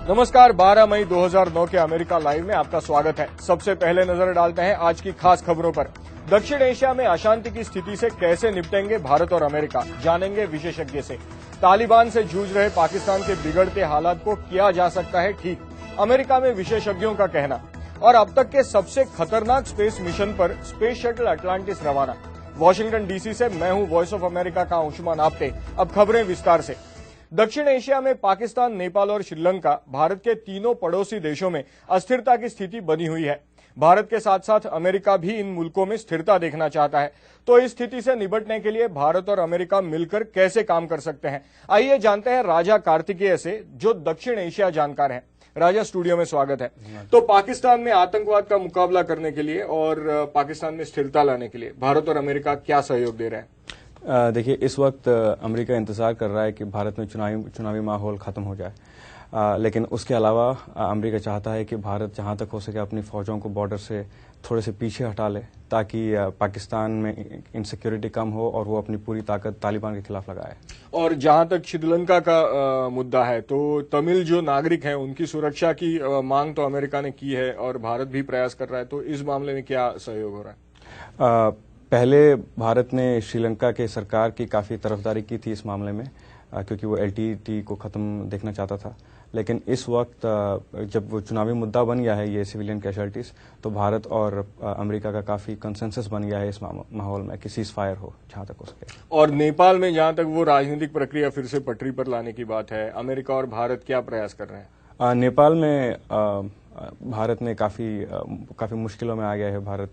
नमस्कार, 12 मई 2009 के America live में आपका स्वागत है। सबसे पहले नजर डालते हैं आज की खास खबरों पर। दक्षिण एशिया में अशांति की स्थिति से कैसे निपटेंगे भारत और अमेरिका, जानेंगे विशेषज्ञ से। तालिबान से जूझ रहे पाकिस्तान के बिगड़ते हालात को किया जा सकता है ठीक, अमेरिका में विशेषज्ञों का कहना। और अब तक के सबसे खतरनाक स्पेस मिशन पर स्पेस शटल अटलांटिस रवाना। वॉशिंगटन डीसी से मैं हूं वॉइस ऑफ अमेरिका का अंशुमान आप्टे। अब खबरें विस्तार से। दक्षिण एशिया में पाकिस्तान, नेपाल और श्रीलंका भारत के तीनों पड़ोसी देशों में अस्थिरता की स्थिति बनी हुई है। भारत के साथ साथ अमेरिका भी इन मुल्कों में स्थिरता देखना चाहता है। तो इस स्थिति से निपटने के लिए भारत और अमेरिका मिलकर कैसे काम कर सकते हैं, आइए जानते हैं राजा कार्तिकेय से, जो दक्षिण एशिया जानकार हैं। राजा, स्टूडियो में स्वागत है। तो पाकिस्तान में आतंकवाद का मुकाबला करने के लिए और पाकिस्तान में स्थिरता लाने के लिए भारत और अमेरिका क्या सहयोग दे रहे हैं? देखिए, इस वक्त अमेरिका इंतजार कर रहा है कि भारत में चुनावी माहौल खत्म हो जाए, लेकिन उसके अलावा अमेरिका चाहता है कि भारत जहां तक हो सके अपनी फौजों को बॉर्डर से थोड़े से पीछे हटा ले, ताकि पाकिस्तान में इनसिक्योरिटी कम हो और वो अपनी पूरी ताकत तालिबान के खिलाफ लगाए। और जहां तक श्रीलंका का मुद्दा है, तो तमिल जो नागरिक हैं उनकी सुरक्षा की मांग तो अमेरिका ने की है और भारत भी प्रयास कर रहा है। तो इस मामले में क्या सहयोग हो रहा है? पहले भारत ने श्रीलंका के सरकार की काफी तरफदारी की थी इस मामले में, क्योंकि वो एलटीटी को खत्म देखना चाहता था। लेकिन इस वक्त जब वो चुनावी मुद्दा बन गया है, ये सिविलियन कैजुअल्टीज, तो भारत और अमेरिका का काफी कंसेंसस बन गया है इस माहौल में कि सीज फायर हो जहां तक हो सके। और नेपाल में जहां तक वो राजनीतिक प्रक्रिया फिर से पटरी पर लाने की बात है, अमेरिका और भारत क्या प्रयास कर रहे हैं? नेपाल में भारत ने काफी मुश्किलों में आ गया है भारत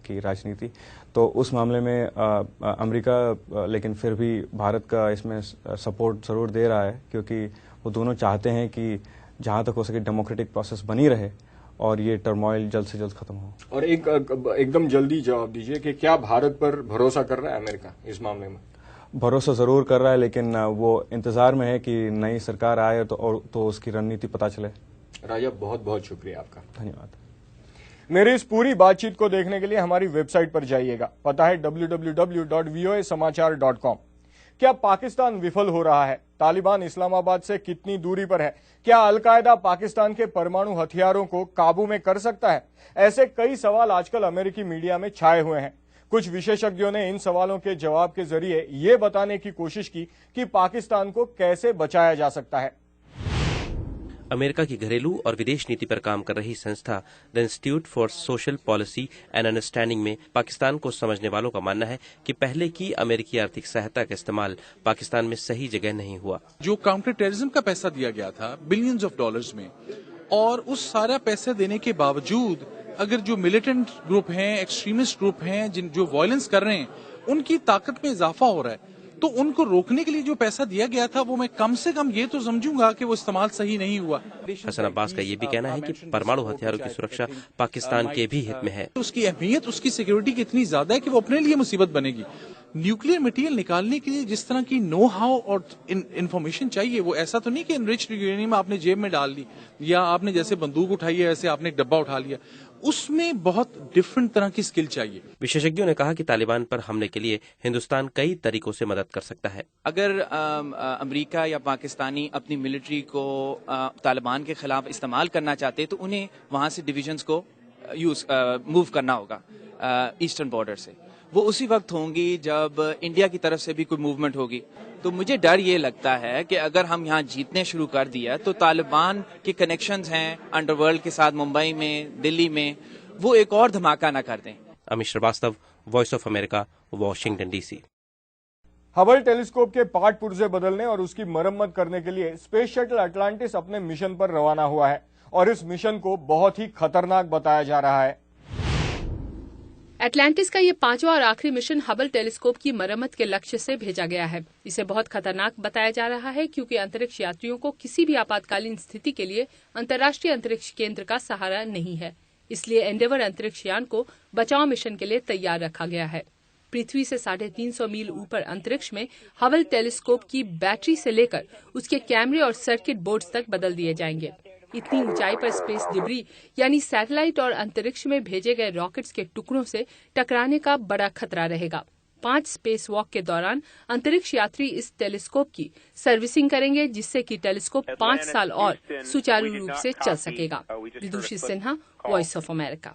की राजनीति, तो उस मामले में अमेरिका लेकिन फिर भी भारत का इसमें सपोर्ट जरूर दे रहा है, क्योंकि वो दोनों चाहते हैं कि जहां तक हो सके डेमोक्रेटिक प्रोसेस बनी रहे और ये टर्मोइल जल्द से जल्द खत्म हो। और एकदम जल्दी जवाब दीजिए कि क्या भारत पर भरोसा कर रहा है अमेरिका इस मामले में? भरोसा जरूर कर रहा है, लेकिन वो इंतजार में है कि नई सरकार आए तो उसकी रणनीति पता चले। राजा, बहुत बहुत शुक्रिया आपका। धन्यवाद। मेरी इस पूरी बातचीत को देखने के लिए हमारी वेबसाइट पर जाइएगा। पता है www.voasamachaar.com। क्या पाकिस्तान विफल हो रहा है? तालिबान इस्लामाबाद से कितनी दूरी पर है? क्या अलकायदा पाकिस्तान के परमाणु हथियारों को काबू में कर सकता है? ऐसे कई सवाल आजकल अमेरिकी मीडिया में छाए हुए हैं। कुछ विशेषज्ञों ने इन सवालों के जवाब के जरिए ये बताने की कोशिश की कि पाकिस्तान को कैसे बचाया जा सकता है। अमेरिका की घरेलू और विदेश नीति पर काम कर रही संस्था the institute for social policy and understanding में पाकिस्तान को समझने वालों का मानना है कि पहले की अमेरिकी आर्थिक सहायता का इस्तेमाल पाकिस्तान में सही जगह नहीं हुआ। जो काउंटर टेररिज्म का पैसा दिया गया था बिलियंस ऑफ डॉलर्स में, और उस सारा पैसा देने के बावजूद अगर जो मिलिटेंट ग्रुप हैं, एक्सट्रीमिस्ट ग्रुप हैं, जो वायलेंस कर रहे हैं, उनकी ताकत में इजाफा हो रहा है, तो उनको रोकने के लिए जो पैसा दिया गया था वो मैं कम से कम ये तो समझूंगा कि वो इस्तेमाल सही नहीं हुआ। हसन अब्बास का ये भी कहना है कि परमाणु हथियारों की सुरक्षा पाकिस्तान के भी हित में है। उसकी अहमियत, उसकी सिक्योरिटी कितनी ज्यादा है कि वो अपने लिए मुसीबत बनेगी। न्यूक्लियर मटेरियल निकालने के लिए जिस तरह की नो हाउ और इन्फॉर्मेशन चाहिए, वो ऐसा तो नहीं कि एनरिच्ड यूरेनियम आपने जेब में डाल ली या आपने जैसे बंदूक उठाई है ऐसे आपने एक डब्बा उठा लिया। उसमें बहुत डिफरेंट तरह की स्किल चाहिए। विशेषज्ञों ने कहा कि तालिबान पर हमले के लिए हिंदुस्तान कई तरीकों से मदद कर सकता है। अगर अमेरिका या पाकिस्तानी अपनी मिलिट्री को तालिबान के खिलाफ इस्तेमाल करना चाहते तो उन्हें वहां से डिविजन्स को मूव करना होगा ईस्टर्न बॉर्डर से। वो उसी वक्त होंगी जब इंडिया की तरफ से भी कोई मूवमेंट होगी। तो मुझे डर ये लगता है कि अगर हम यहाँ जीतने शुरू कर दिया तो तालिबान के कनेक्शंस हैं अंडरवर्ल्ड के साथ, मुंबई में, दिल्ली में, वो एक और धमाका ना कर दें। Amit Srivastava, voice of America, Washington DC. Hubble telescope के पार्ट पुर्जे बदलने और उसकी मरम्मत करने के लिए स्पेस शटल अटलांटिस अपने मिशन पर रवाना हुआ है और इस मिशन को बहुत ही खतरनाक बताया जा रहा है। अटलांटिस का ये 5वां और आखिरी मिशन हबल टेलीस्कोप की मरम्मत के लक्ष्य से भेजा गया है। इसे बहुत खतरनाक बताया जा रहा है क्योंकि अंतरिक्ष यात्रियों को किसी भी आपातकालीन स्थिति के लिए अंतर्राष्ट्रीय अंतरिक्ष केंद्र का सहारा नहीं है। इसलिए एंडेवर अंतरिक्ष यान को बचाव मिशन के लिए तैयार रखा गया है। पृथ्वी से 350 मील ऊपर अंतरिक्ष में हबल टेलीस्कोप की बैटरी से लेकर उसके कैमरे और सर्किट बोर्ड्स तक बदल दिए जाएंगे। इतनी ऊंचाई पर स्पेस डिब्री यानी सैटेलाइट और अंतरिक्ष में भेजे गए रॉकेट्स के टुकड़ों से टकराने का बड़ा खतरा रहेगा। 5 स्पेस वॉक के दौरान अंतरिक्ष यात्री इस टेलीस्कोप की सर्विसिंग करेंगे, जिससे कि टेलीस्कोप 5 साल और सुचारू रूप से चल सकेगा। Vidushi Sinha, voice of America.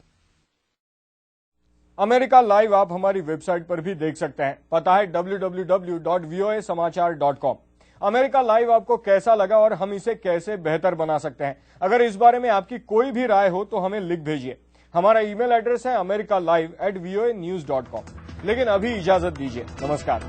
America live आप हमारी वेबसाइट पर भी देख सकते हैं। पता है www.voasamachaar.com। अमेरिका लाइव आपको कैसा लगा और हम इसे कैसे बेहतर बना सकते हैं? अगर इस बारे में आपकी कोई भी राय हो तो हमें लिख भेजिए। हमारा ईमेल एड्रेस है americalive@voanews.com। लेकिन अभी इजाजत दीजिए। नमस्कार।